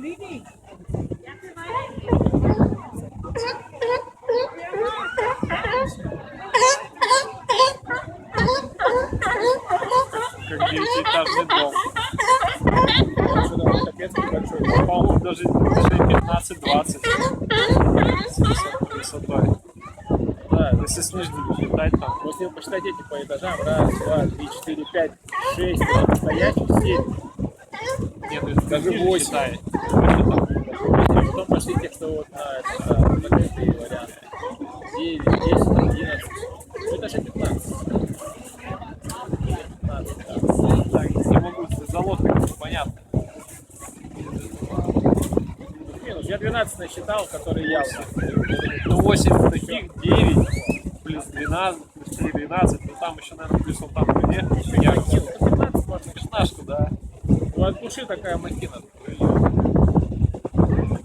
Как 9-этажный дом. Капец большой. По-моему, даже 15-20 высотой. Да, если снизу летать там. Вот если посчитать эти по этажам, раз, два, три, четыре, пять, шесть, настоящих, 7. Нет, ну это Даже 8. считай. Потом пошли те, что вот на закрытые варианты. 9, 10, 11. Ну, это же 15. 15, да. Так, не могу, залог понятно. Я 12 насчитал, которые явно. Ну 8 таких, 9, плюс 12, плюс 4, 12, ну там еще, наверное, плюс он там наверх. Я кинул. 15 можно. 15, да. Ну, от души такая махина.